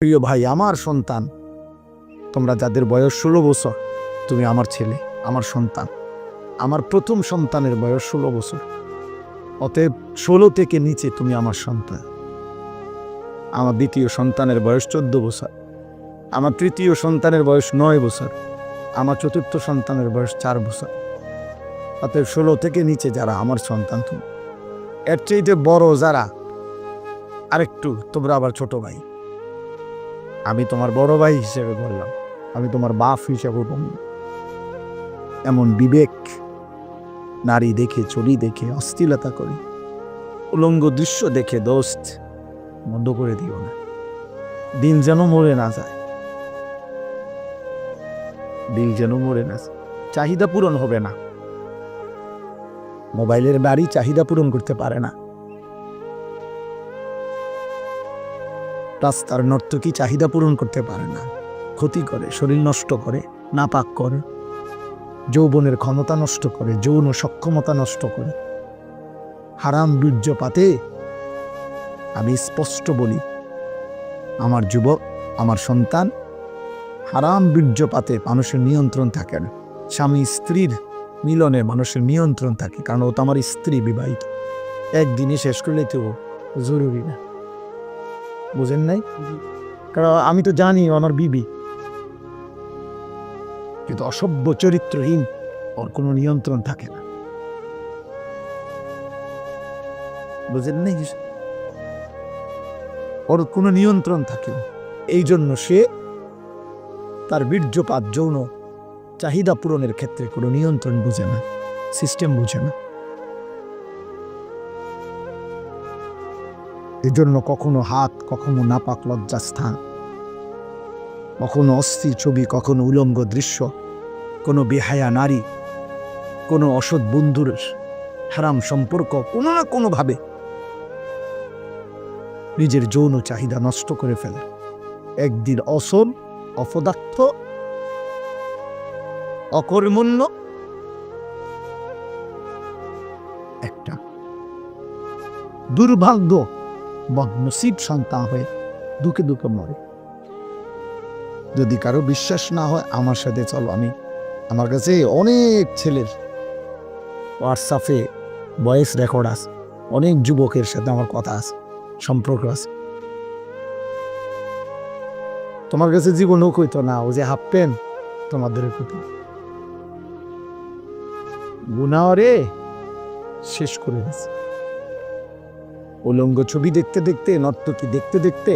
প্রিয় ভাই, আমার সন্তান, তোমরা যাদের বয়স 16 বছর, তুমি আমার ছেলে, আমার সন্তান। আমার প্রথম সন্তানের বয়স 16 বছর, অতএব 16 থেকে নিচে তুমি আমার সন্তান। আমার দ্বিতীয় সন্তানের বয়স 14 বছর, আমার তৃতীয় সন্তানের বয়স 9 বছর, আমার চতুর্থ সন্তানের বয়স 4 বছর। অতএব 16 থেকে নিচে যারা আমার সন্তান, তুমি এর চাইতে বড় যারা আরেকটু, তোমরা আবার ছোট ভাই। আমি তোমার বড় ভাই হিসেবে বললাম, আমি তোমার বাপ হিসেবে বললাম। এমন বিবেক, নারী দেখে, চুরি দেখে অশ্লীলতা করে, উলঙ্গ দৃশ্য দেখে দোস্ত বন্ধ করে দিও না। দিন যেন মরে না যায়, দিল যেন মরে না যায়। চাহিদা পূরণ হবে না, মোবাইলের বাড়ি চাহিদা পূরণ করতে পারে না। রাস্তার নর্তকী চাহিদা পূরণ করতে পারে না, ক্ষতি করে, শরীর নষ্ট করে, নাপাক করে, যৌবনের ক্ষমতা নষ্ট করে, যৌন সক্ষমতা নষ্ট করে। হারাম বীর্যপাতে আমি স্পষ্ট বলি, আমার যুবক, আমার সন্তান, হারাম বীর্যপাতে মানুষের নিয়ন্ত্রণ থাকে না। স্বামী স্ত্রীর মিলনে মানুষের নিয়ন্ত্রণ থাকে, কারণ ও তো আমার স্ত্রী, বিবাহিত। একদিনে শেষ করলে তো জরুরি না, বুঝেন নাই? কারণ আমি তো জানি আমার বিবি, কিন্তু অসভ্য চরিত্রহীন, ওর কোনো নিয়ন্ত্রণ থাকে না, বুঝেন নাই? ওর কোনো নিয়ন্ত্রণ থাকে না। এই জন্য সে তার বীর্যপাত, যৌন চাহিদা পূরণের ক্ষেত্রে কোনো নিয়ন্ত্রণ বুঝে না, সিস্টেম বুঝে না। এই জন্য কখনো হাত, কখনো নাপাক লজ্জাস্থান, কখনো অস্থির ছবি, কখনো উলঙ্গ দৃশ্য, কোনো বেহায়া নারী, কোনো অসৎ বন্ধুর হারাম সম্পর্ক, কোনো না কোনোভাবে নিজের যৌন চাহিদা নষ্ট করে ফেলে। একদিন অসল, অপদার্থ, অকর্মণ্য একটা দুর্ভাগ্য বদনসিব সন্তান হয়ে দুঃখে দুঃখে মরে। যদি কারো বিশ্বাস না হয়, আমার সাথে চলো। আমার কাছে অনেক ছেলের হোয়াটসঅ্যাপে ভয়েস রেকর্ড আছে, অনেক যুবকের সাথে আমার কথা আছে, সম্পর্ক আছে। তোমার কাছে জীবনও কইতো না, ও যে হাফ প্যান্ট তোমাদের কইতো গুনাহরে শেষ করে গেছে। উলঙ্গ ছবি দেখতে দেখতে, নর্তকী দেখতে দেখতে,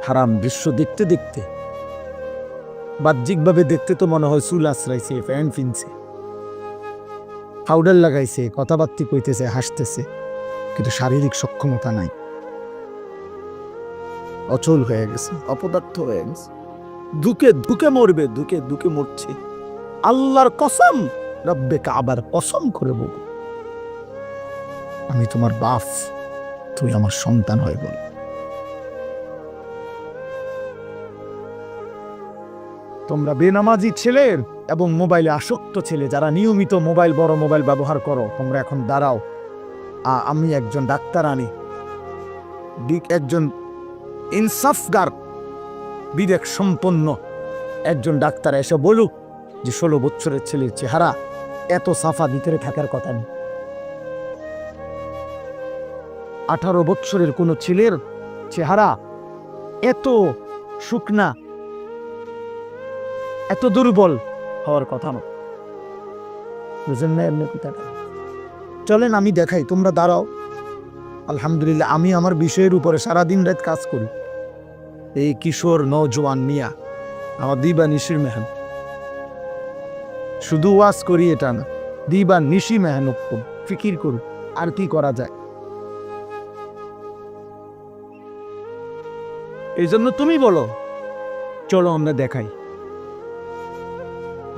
হারাম দৃশ্য দেখতে দেখতে, বাহ্যিকভাবে দেখতে তো মনে হয় চুল আশ্রাইছে, প্যান্ট কিনছে, পাউডার লাগাইছে, কথাবার্তা কইতেছে, হাসতেছে, কিন্তু শারীরিক সক্ষমতা নাই, অচল হয়ে গেছে, অপদার্থ হয়ে গেছে। দুঃখে দুঃখে মরবে, দুঃখে দুঃখে মরছে। আল্লাহর কসম, রব্বে কাবার কসম করে বলবো, আমি তোমার বাপ, তুই আমার সন্তান হয়ে বল। তোমরা বেনামাজি ছেলের এবং মোবাইলে আসক্ত ছেলে যারা নিয়মিত মোবাইল, বড় মোবাইল ব্যবহার করো, তোমরা এখন দাঁড়াও। আমি একজন ডাক্তার আনি, একজন ইনসাফগার, বিবেক সম্পন্ন একজন ডাক্তার এসে বলুক যে 16 বছরের ছেলের চেহারা এত সাফা ভিতরে থাকার কথা নেই। 18 বছরের কোনো ছেলের চেহারা এত শুকনা, এত দুর্বল হওয়ার কথা না, বুঝেন না? এমনি কথাটা চলেন আমি দেখাই, তোমরা দাঁড়াও। আলহামদুলিল্লাহ, আমি আমার বিষয়ের উপরে সারাদিন রাত কাজ করি। এই কিশোর নওজোয়ান মিয়া আমার দিবা নিশির মেহনত, শুধু ওয়াজ করি এটা না, দিবা নিশি মেহনত করি, ফিকির করি আর কি করা যায়। এই জন্য তুমি বলো, চলো আমরা দেখাই।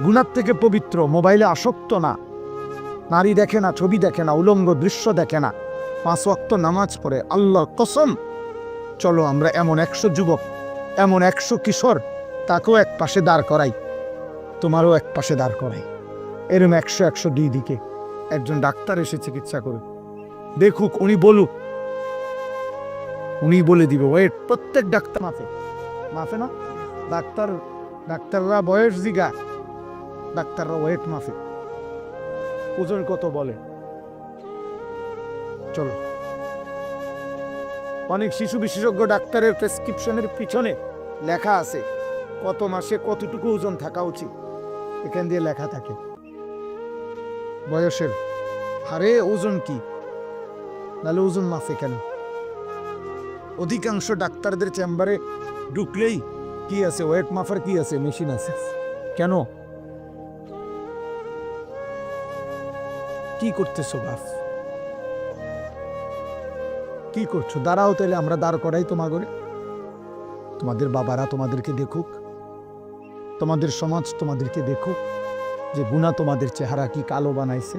গুনার থেকে পবিত্র, মোবাইলে আসক্ত না, নারী দেখে না, ছবি দেখে না, উলঙ্গ দৃশ্য দেখে না, 5 ওয়াক্ত নামাজ পড়ে, আল্লাহর কসম। চলো আমরা এমন 100 যুবক, এমন 100 কিশোর, তাকেও এক পাশে দাঁড় করাই, তোমারও এক পাশে দাঁড় করাই। এরম 100 দুই দিকে একজন ডাক্তার এসে চিকিৎসা করুক, দেখুক, উনি বলুক উনি বলে দিবে ওয়েট। প্রত্যেক ডাক্তার মাফে না, ডাক্তাররা বয়স জিগা, ডাক্তাররা ওয়েট মাফে, ওজন কত বলে। চলো, অনেক শিশু বিশেষজ্ঞ ডাক্তারের প্রেসক্রিপশনের পিছনে লেখা আছে কত মাসে কতটুকু ওজন থাকা উচিত, এখান দিয়ে লেখা থাকে বয়সের হারে ওজন কি, নাহলে ওজন মাফে কেন? অধিকাংশ ডাক্তারদের চেম্বারে ঢুকলেই কি আছে, ওয়েট মাফার কি আছে, মেশিন আছে। কেন? কি করতেছো বাপ, কি করছো? দাঁড়াও, তাহলে আমরা দাঁড় করাই তোমাগরে। তোমাদের বাবারা তোমাদেরকে দেখুক, তোমাদের সমাজ তোমাদেরকে দেখুক যে গুনাহ তোমাদের চেহারা কি কালো বানাইছে।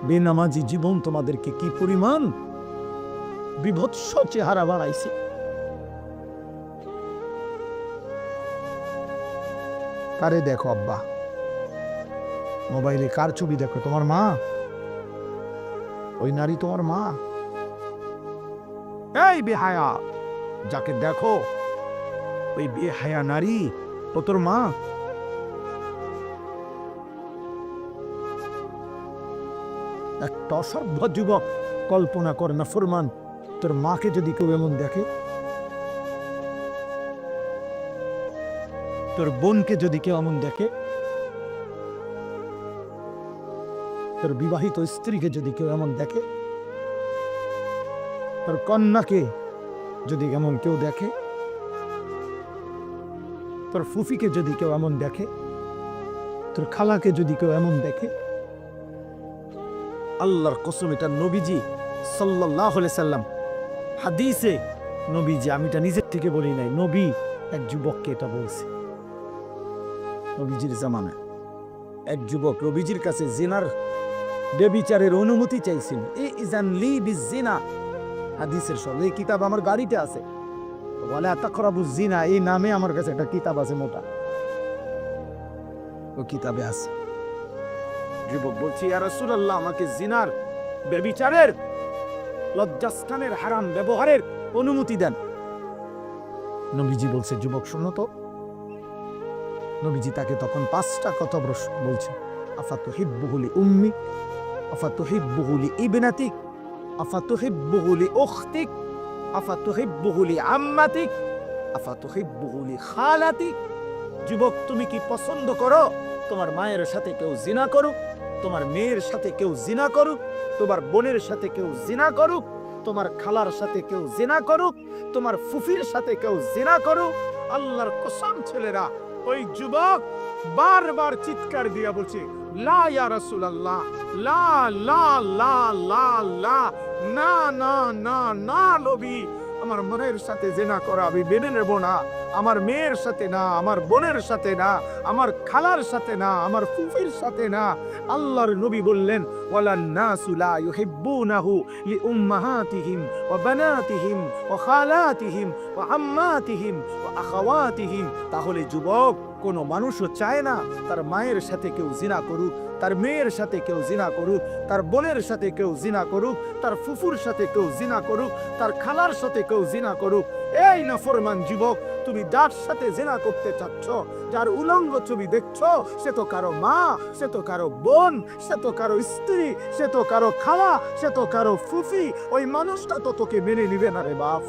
বেনামাজি জীবন তোমাদেরকে কি পরিমাণ বিভৎস চেহারা বানাইছে। কারে দেখো আব্বা? মোবাইলে কার ছবি দেখো? তোমার মা? ওই নারী তোমার মা? এই বেহায়া, যাকে দেখো ওই বেহায়া নারী ও তোর মা? একটা অসভ্য যুবক কল্পনা করে না ফরমান, তোর মাকে যদি কেউ এমন দেখে, তোর বোনকে যদি কেউ এমন দেখে, তোর বিবাহিত স্ত্রীকে যদি কেউ এমন দেখে, তোর কন্যাকে যদি এমন কেউ দেখে, তোর ফুফিকে যদি কেউ এমন দেখে, তোর খালাকে যদি কেউ এমন দেখে, আল্লাহর কসম, এটা নবীজি সাল্লাল্লাহু আলাইহি সাল্লাম হাদিসে, নবীজি, আমি এটা নিজের থেকে বলি নাই, নবী এক যুবককে এটা বলছে। নবীজির জামানায় এক যুবক নবীজির কাছে জিনার বেবিচারের অনুমতি চাইছিল। ইজান লি বিজিনা, হাদিসের সব এই কিতাব আমার গাড়িতে আছে, ওয়ালা তাকরাবুজ জিনা, এই নামে আমার কাছে একটা কিতাব আছে মোটা, ও কিতাবে আছে। যুবক বলছি, ইয়া রাসূলুল্লাহ, আমাকে জিনার বেবিচারের লজ্জাস্থানের হারাম ব্যবহারের অনুমতি দেন। নবীজি বলছে, যুবক শোনো তো। নবীজি তাকে তখন 5টা কথা বলছে। আফাতুহিব্বুহু লি উম্মিক, আফাতুহিব্বুহু লি ইবনাতিক, আফাতুহিব্বুহু লি উখতিক, আফাতুহিব্বুহু লি আম্মাতিক, আফাতুহিব্বুহু লি খালাতিক। যুবক, তুমি কি পছন্দ করো তোমার মায়ের সাথে কেউ জিনা করুক, তোমার মেয়ের সাথে কেউ জিনা করুক, তোমার বোনের সাথে কেউ জিনা করুক, তোমার খালার সাথে কেউ জিনা করুক, তোমার ফুফির সাথে কেউ জিনা করুক? আল্লাহর কসম ছেলেরা, ওই যুবক বারবার চিৎকার দিয়া বলছে, লা ইয়া রাসূলুল্লাহ, লা লা লা লা লা, না না না না নবী, আমার মনের সাথে জিনা করা আমি মেনে নেব না। আমার মেয়ের সাথে না, আমার বোনের সাথে না, আমার খালার সাথে না, আমার ফুফির সাথে না। আল্লাহর নবী বললেন, ওয়ালান নাসু লা ইউহিব্বুনাহু লিউম্মাহাতিহিম ওয়া বানাতিহিম ওয়া খালাতিহিম ওয়া আম্মাতিহিম ওয়া আখাওয়াতিহিম। তাহলে যুবক, কোনো মানুষও চায় না তার মায়ের সাথে কেউ জিনা করুক, তার মেয়ের সাথে কেউ জিনা করুক, তার বোনের সাথে কেউ জিনা করুক, তার ফুফুর সাথে কেউ জিনা করুক, তার খালার সাথে কেউ জিনা করুক। এই নাফরমান যুবক, তুমি যার সাথে জিনা করতে চাচ্ছ, যার উলঙ্গ ছবি দেখছো, সে তো কারো মা, সে তো কারো বোন, সে তো কারো স্ত্রী, সে তো কারো খালা, সে তো কারো ফুফি। ওই মানুষটা তো তোকে মেনে নিবে না রে বাপ।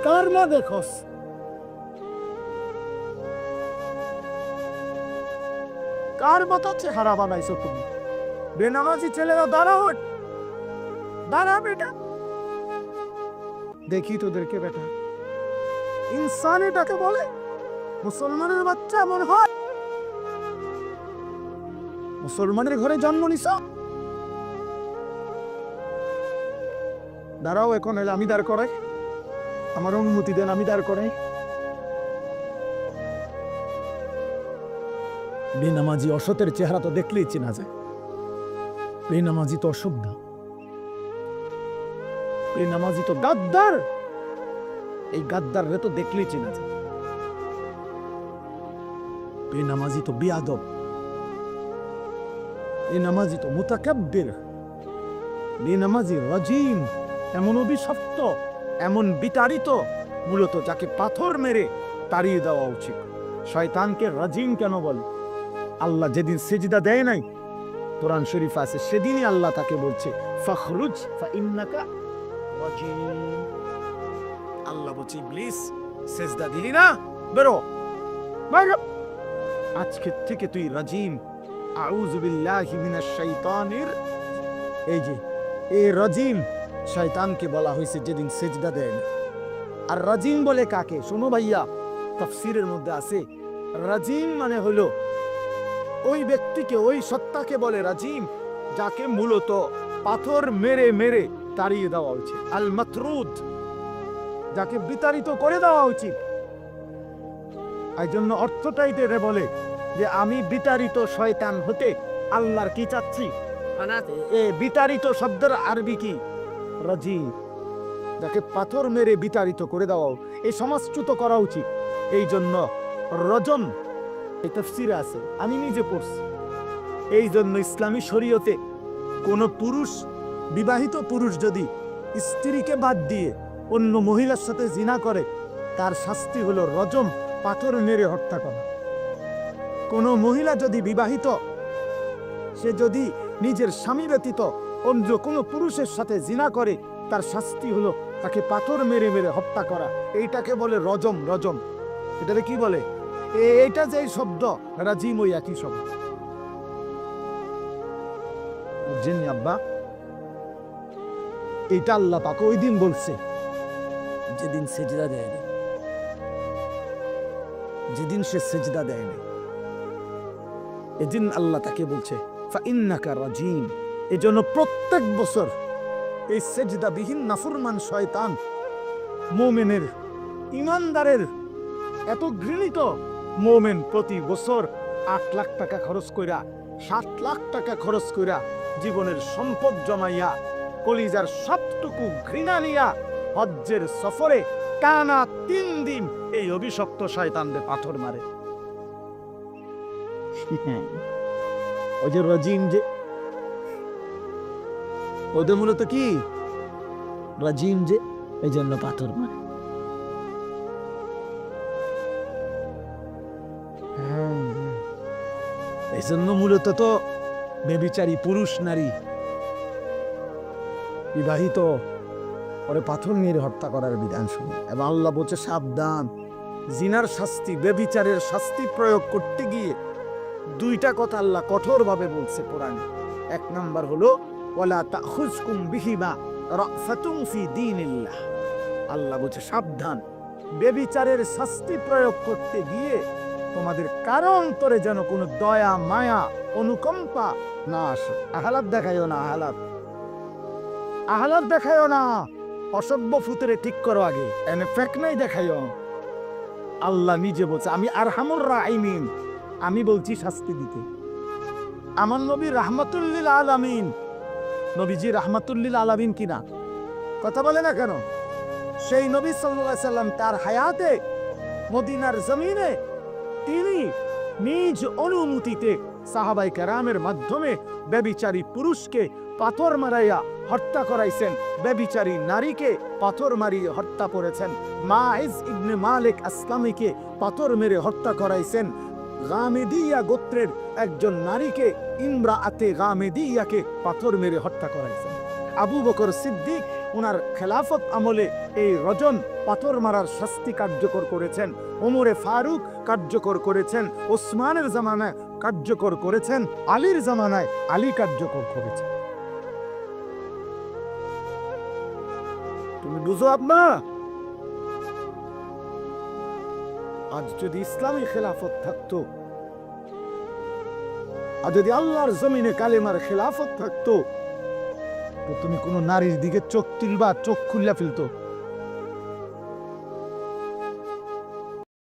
কার মা দেখোস? কার মতো চেহারা বানাইছো তুমি? বেনামাজি ছেলেরা দাঁড়াও, দাঁড়া বেটা, দেখি তোদেরকে বেটা। ইনসান এটাকে বলে? মুসলমানের বাচ্চা এমন হয়? মুসলমানের ঘরে জন্ম নিছ? দাঁড়াও, এখন এলে আমি দাঁড় করাই, আমার অনুমতি দেন, আমি দাঁড় করাই। বেনামাজি অসতের চেহারা তো দেখলেই চেনা যায়। বেনামাজি তো অসভ্য, বেনামাজি তো গাদ্দার, এই গাদ্দার রে তো দেখলেই চেনা যায়। বেনামাজি তো বেয়াদব, বেনামাজি তো মুতাকাব্বির, বেনামাজি রাজিম, এমন অভিশপ্ত, এমন বিতাড়িত, মূলত যাকে পাথর মেরে তাড়িয়ে দেওয়া উচিত। শয়তানকে রাজিম কেন বলে? আল্লাহ যেদিন সেজদা দেয় নাই, কোরআন শরীফ আছে, সেদিনই আল্লাহ তাকে বলছে ফখরুজ ফাইন্নাকা রাজিম। আল্লাহ বলছে ইবলিস সেজদা দিলি না, বেরো, বাইরে। আজকে থেকে তুই রাজিম। আউযু বিল্লাহি মিনাশ শাইতানির। এই যে এই রাজিম শয়তানকে বলা হয়েছে যেদিন সেজদা দেয় না। আর রাজিম বলে কাকে? শোনো ভাইয়া, তাফসীরের মধ্যে আছে রাজিম মানে হলো ওই ব্যক্তিকে, ওই সত্তাকে বলে রাজিম যাকে মূলত পাথর মেরে মেরে তাড়িয়ে দেওয়া উচিত। আল মাতরুদ, যাকে বিতাড়িত করে দেওয়া উচিত। এই জন্য অর্থটাই রে বলে যে আমি বিতাড়িত শয়তান হতে আল্লাহর কি চাচ্ছি? এ বিতাড়িত শব্দের আরবি কি? রাজিম, যাকে পাথর মেরে বিতাড়িত করে দেওয়া, এই সমাজচ্যুত করা উচিত। এই জন্য রজম এই তাফসীরে আছে, আমি নিজে পড়ছি। এই জন্য ইসলামী শরীয়তে কোন পুরুষ, বিবাহিত পুরুষ যদি স্ত্রীকে বাদ দিয়ে অন্য মহিলার সাথে জিনা করে, তার শাস্তি হলো রজম, পাথর মেরে হত্যা করা। কোন মহিলা যদি বিবাহিত, সে যদি নিজের স্বামী ব্যতীত অন্য কোনো পুরুষের সাথে জিনা করে, তার শাস্তি হলো তাকে পাথর মেরে মেরে হত্যা করা। এইটাকে বলে রজম। রজম এটাকে কি বলে? এইটা যে শব্দ রাজিম, ওই একই শব্দ। বুঝছেন আব্বা? এটা আল্লাহ পাক ওই দিন বলছে যেদিন সেজদা দেয়নি, যেদিন সে সেজদা দেয়নি, এদিন আল্লাহ তাকে বলছে ফাইন্নাকা রাজিম। এজন্য প্রত্যেক বছর এই সেজদাবিহীন নাফরমান শয়তান মুমিনের, ইমানদারের, এত ঘৃণিত মুমিন প্রতি বছর 8 লাখ টাকা খরচ কইরা, 7 লাখ টাকা খরচ কইরা, জীবনের সম্পদ জমাইয়া, কলিজার সবটুকু ঘৃণা নিয়া হজ্জের সফরে টানা 3 দিন এই অভিশপ্ত শয়তানদের পাথর মারে। ওই যে রাজিম, যে ওদের মূলত কি রাজিম, যে এই জন্য পাথর মারে। এই জন্য মূলত তো বেবিচারী পুরুষ নারী বিবাহিত পরে পাথর মেরে হত্যা করার বিধান শুনি। এবং আল্লাহ বলছে সাবধান, জিনার শাস্তি, বেবিচারের শাস্তি প্রয়োগ করতে গিয়ে 2টা কথা আল্লাহ কঠোরভাবে বলছে কোরআনে। 1 নাম্বার হলো ওয়ালা তাখুজকুম বিহিমা রাফাতুন ফি দীনিল্লাহ। আল্লাহ বলছে সাবধান, বেবিচারের শাস্তি প্রয়োগ করতে গিয়ে তোমাদের কারো অন্তরে যেন কোনো দয়া, মায়া, অনুকম্পা না আসে। আহালাত দেখাইও না, আহালাত দেখাইও না। অসভ্য ফুতরে ঠিক করো আগে, এনে ফেক নাই দেখাইও। আল্লাহ নিজে বলছে আমি আরহামুর রাহিমিন, আমি বলছি শাস্তি দিতে। আমার নবী রাহমাতুল্লিল আলামিন, নবীজি রাহমাতুল্লিল আলামিন কিনা? কথা বলে না কেন? সেই নবী সাল্লাল্লাহু আলাইহি সাল্লাম তার হায়াতে মদিনার জমিনে তিনি নিজ অনুমতিতে সাহাবায়ে কেরামের মাধ্যমে ব্যভিচারী পুরুষকে পাথর মারাইয়া হত্যা করাইছেন, ব্যভিচারী নারীকে পাথর মারিয়ে হত্যা করেছেন, মাইজ ইবনে মালিক আসলামীকে পাথর মেরে হত্যা করাইছেন, গামেদিয়া গোত্রের একজন নারীকে, ইমরাআতে গামেদিয়াকে পাথর মেরে হত্যা করাইছেন। আবু বকর সিদ্দিক ওনার খেলাফত আমলে এই রজম, পাথর মারার শাস্তি কার্যকর করেছেন। ওমরে ফারুক কার্যকর করেছেন, ওসমানের জামানায় কার্যকর করেছেন, আলীর জামানায় আলী কার্যকর করেছেন। তুমি বুঝো আব্বা? আজ যদি ইসলামী খেলাফত থাকতো, আর যদি আল্লাহর জমিনে কালেমার খেলাফত থাকতো, তো তুমি কোনো নারীর দিকে চোখ তুলবা, চোখ খুললা ফেলতো।